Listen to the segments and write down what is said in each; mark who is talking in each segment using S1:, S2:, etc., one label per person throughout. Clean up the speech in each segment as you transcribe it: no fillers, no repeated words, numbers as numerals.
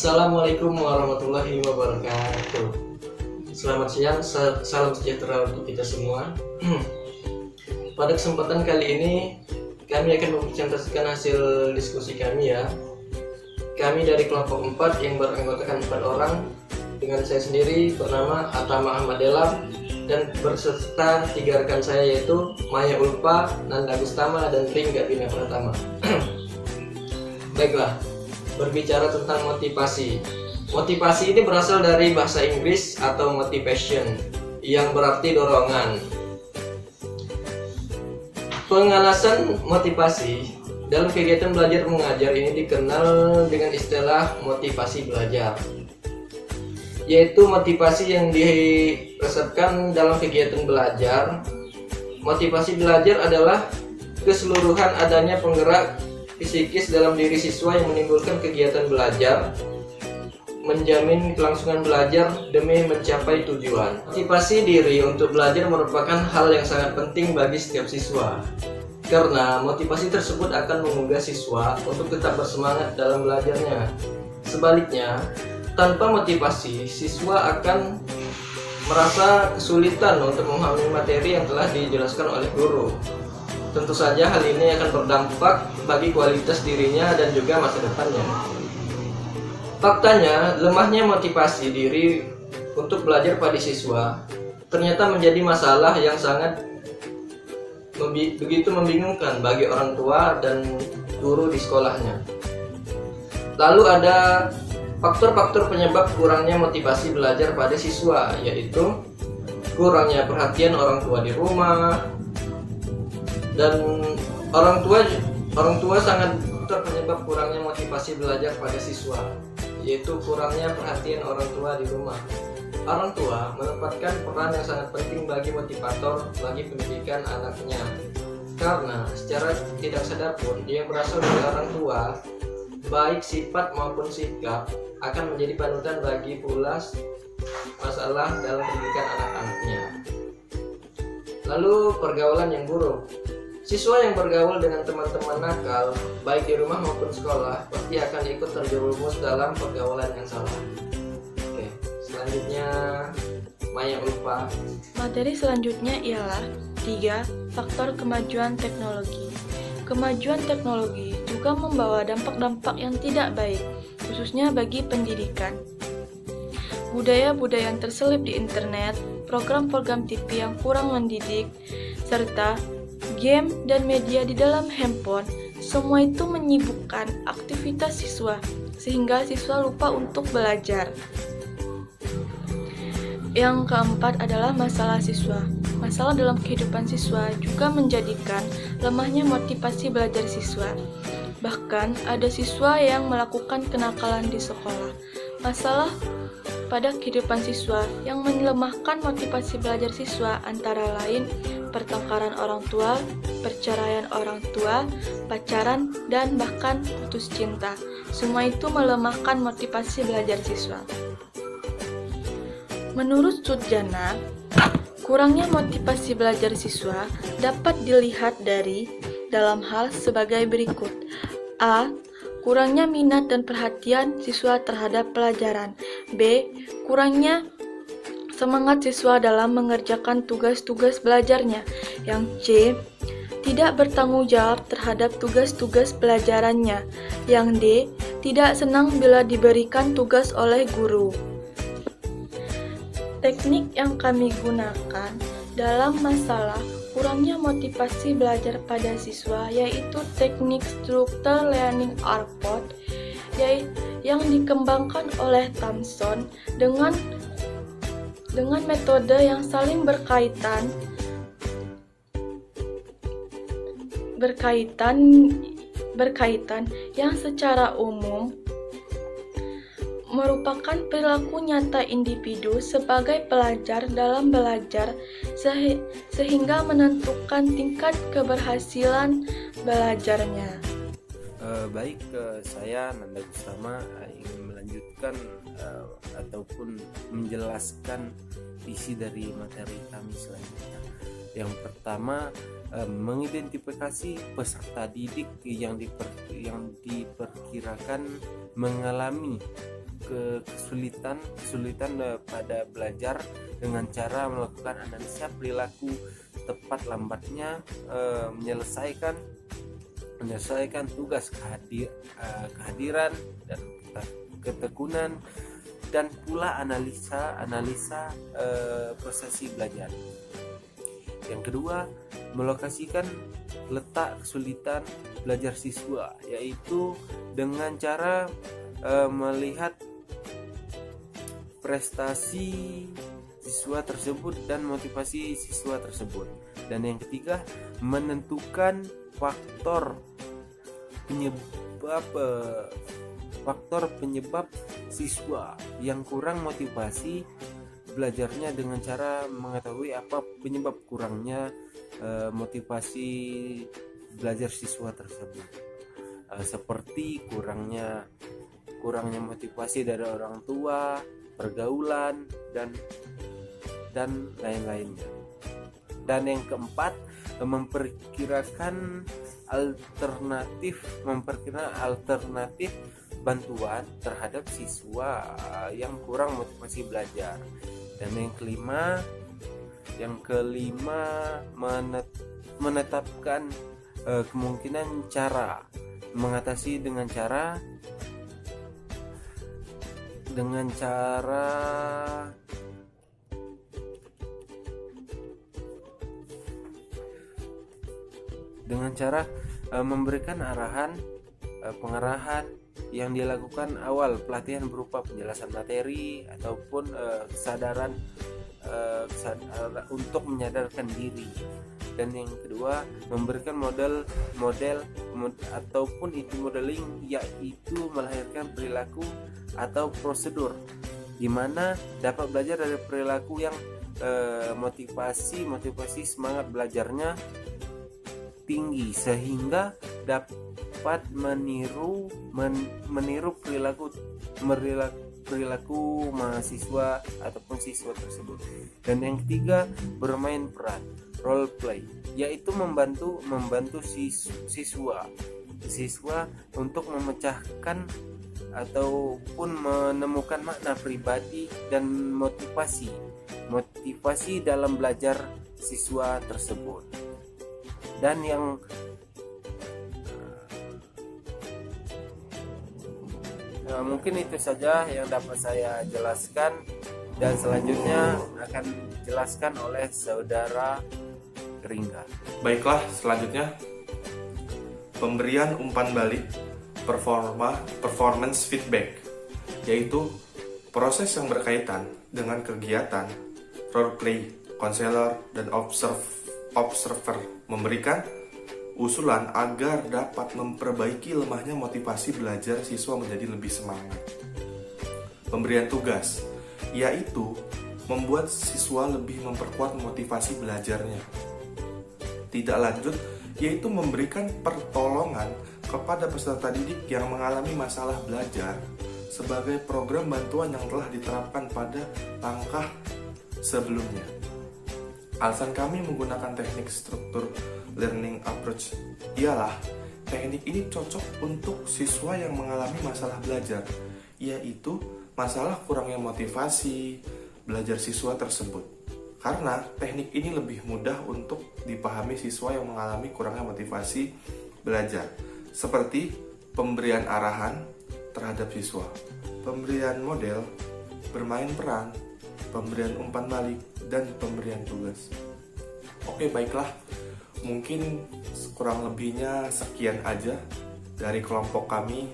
S1: Assalamualaikum warahmatullahi wabarakatuh. Selamat siang, salam sejahtera untuk kita semua. Pada kesempatan kali ini kami akan mempresentasikan hasil diskusi kami ya. Kami dari kelompok 4 yang beranggotakan 4 orang, dengan saya sendiri bernama Atama Ahmad Delam, dan berserta 3 rekan saya yaitu Maya Ulfa, Nanda Gustama, dan Ringga Bina Pratama. Baiklah, berbicara tentang motivasi. Motivasi ini berasal dari bahasa Inggris atau motivation, yang berarti dorongan. Pengalasan motivasi dalam kegiatan belajar mengajar ini dikenal dengan istilah motivasi belajar, yaitu motivasi yang diresepkan dalam kegiatan belajar. Motivasi belajar adalah keseluruhan adanya penggerak psikis dalam diri siswa yang menimbulkan kegiatan belajar, menjamin kelangsungan belajar demi mencapai tujuan. Motivasi diri untuk belajar merupakan hal yang sangat penting bagi setiap siswa, karena motivasi tersebut akan menggugah siswa untuk tetap bersemangat dalam belajarnya. Sebaliknya, tanpa motivasi, siswa akan merasa kesulitan untuk memahami materi yang telah dijelaskan oleh guru. Tentu saja hal ini akan berdampak bagi kualitas dirinya dan juga masa depannya. Faktanya, lemahnya motivasi diri untuk belajar pada siswa ternyata menjadi masalah yang sangat begitu membingungkan bagi orang tua dan guru di sekolahnya. Lalu ada faktor-faktor penyebab kurangnya motivasi belajar pada siswa, yaitu kurangnya perhatian orang tua di rumah, dan orang tua sangat penyebab kurangnya motivasi belajar pada siswa, yaitu kurangnya perhatian orang tua di rumah. Orang tua menempatkan peran yang sangat penting bagi motivator bagi pendidikan anaknya, karena secara tidak sadar pun yang berasal dari orang tua, baik sifat maupun sikap, akan menjadi panutan bagi pula masalah dalam pendidikan anak-anaknya. Lalu pergaulan yang buruk. Siswa yang bergaul dengan teman-teman nakal, baik di rumah maupun sekolah, pasti akan ikut terjerumus dalam pergaulan yang salah. Oke, selanjutnya Maya Ulfa.
S2: Materi selanjutnya ialah 3. Faktor kemajuan teknologi. Kemajuan teknologi juga membawa dampak-dampak yang tidak baik, khususnya bagi pendidikan. Budaya-budaya yang terselip di internet, program-program TV yang kurang mendidik, serta game dan media di dalam handphone, semua itu menyibukkan aktivitas siswa, sehingga siswa lupa untuk belajar. Yang keempat adalah masalah siswa. Masalah dalam kehidupan siswa juga menjadikan lemahnya motivasi belajar siswa. Bahkan ada siswa yang melakukan kenakalan di sekolah. Masalah pada kehidupan siswa yang melemahkan motivasi belajar siswa antara lain pertengkaran orang tua, perceraian orang tua, pacaran, dan bahkan putus cinta. Semua itu melemahkan motivasi belajar siswa. Menurut Sudjana, kurangnya motivasi belajar siswa dapat dilihat dari dalam hal sebagai berikut. A. Kurangnya minat dan perhatian siswa terhadap pelajaran. B. Kurangnya semangat siswa dalam mengerjakan tugas-tugas belajarnya. Yang C. Tidak bertanggung jawab terhadap tugas-tugas pelajarannya. Yang D. Tidak senang bila diberikan tugas oleh guru. Teknik yang kami gunakan dalam masalah kurangnya motivasi belajar pada siswa yaitu teknik struktur learning approach yang dikembangkan oleh Thompson dengan metode yang saling berkaitan yang secara umum merupakan perilaku nyata individu sebagai pelajar dalam belajar sehingga menentukan tingkat keberhasilan belajarnya.
S3: Saya Nanda Gustama ingin melanjutkan ataupun menjelaskan isi dari materi kami selanjutnya. Yang pertama, mengidentifikasi peserta didik yang diperkirakan mengalami kesulitan pada belajar dengan cara melakukan analisa perilaku tepat lambatnya menyelesaikan tugas kehadiran dan ketekunan, dan pula analisa prosesi belajar. Yang kedua, melokasikan letak kesulitan belajar siswa, yaitu dengan cara melihat prestasi siswa tersebut dan motivasi siswa tersebut. Dan yang ketiga, menentukan faktor penyebab siswa yang kurang motivasi belajarnya dengan cara mengetahui apa penyebab kurangnya motivasi belajar siswa tersebut, seperti kurangnya motivasi dari orang tua, pergaulan, dan lain-lainnya. Dan yang keempat, memperkirakan alternatif bantuan terhadap siswa yang kurang motivasi belajar. Dan yang kelima menetapkan kemungkinan cara mengatasi dengan cara memberikan pengarahan yang dilakukan awal pelatihan berupa penjelasan materi ataupun kesadaran untuk menyadarkan diri. Dan yang kedua, memberikan model ataupun itu modeling, yaitu melahirkan perilaku atau prosedur di mana dapat belajar dari perilaku yang motivasi semangat belajarnya tinggi, sehingga dapat meniru perilaku mahasiswa ataupun siswa tersebut. Dan yang ketiga, bermain peran, role play, yaitu membantu siswa untuk memecahkan ataupun menemukan makna pribadi dan motivasi dalam belajar siswa tersebut. Dan yang mungkin itu saja yang dapat saya jelaskan, dan selanjutnya akan dijelaskan oleh saudara Ringga.
S4: Baiklah, selanjutnya pemberian umpan balik performance feedback, yaitu proses yang berkaitan dengan kegiatan role play, konselor, dan observer memberikan usulan agar dapat memperbaiki lemahnya motivasi belajar siswa menjadi lebih semangat. Pemberian tugas, yaitu membuat siswa lebih memperkuat motivasi belajarnya. Tidak lanjut, yaitu memberikan pertolongan kepada peserta didik yang mengalami masalah belajar sebagai program bantuan yang telah diterapkan pada langkah sebelumnya. Alasan kami menggunakan teknik struktur learning approach ialah teknik ini cocok untuk siswa yang mengalami masalah belajar, yaitu masalah kurangnya motivasi belajar siswa tersebut. Karena teknik ini lebih mudah untuk dipahami siswa yang mengalami kurangnya motivasi belajar, seperti pemberian arahan terhadap siswa, pemberian model, bermain peran, pemberian umpan balik, dan pemberian tugas. Oke, baiklah, mungkin kurang lebihnya sekian aja dari kelompok kami.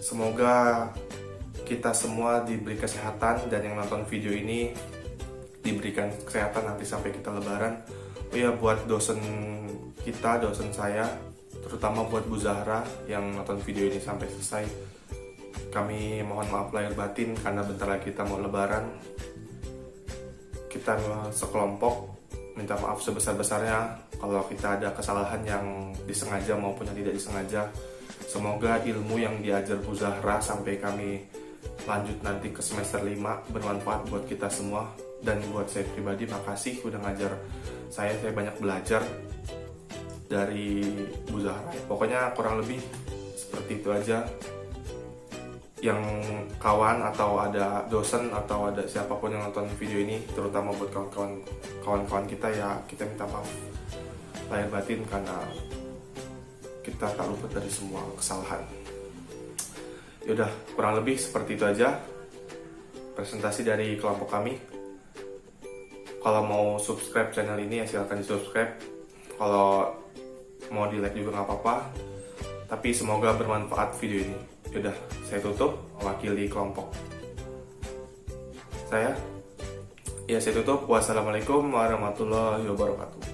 S4: Semoga kita semua diberi kesehatan, dan yang nonton video ini diberikan kesehatan nanti sampai kita lebaran. Oh ya, buat dosen saya, terutama buat Bu Zahra yang nonton video ini sampai selesai, kami mohon maaf lahir batin karena bentar lagi kita mau lebaran. Kita sekelompok minta maaf sebesar-besarnya kalau kita ada kesalahan yang disengaja maupun yang tidak disengaja. Semoga ilmu yang diajar Bu Zahra sampai kami lanjut nanti ke semester 5 bermanfaat buat kita semua. Dan buat saya pribadi, makasih udah ngajar saya banyak belajar dari Bu Zahra. Pokoknya kurang lebih seperti itu aja. yang kawan atau ada dosen atau ada siapapun yang nonton video ini, terutama buat kawan-kawan kita, ya kita minta maaf lahir batin karena kita tak luput dari semua kesalahan. Yaudah, kurang lebih seperti itu aja presentasi dari kelompok kami. Kalau mau subscribe channel ini ya silahkan di subscribe. Kalau mau di like juga nggak apa-apa. Tapi semoga bermanfaat video ini. Yaudah, saya tutup mewakili kelompok saya. Ya, saya tutup. Wassalamualaikum warahmatullahi wabarakatuh.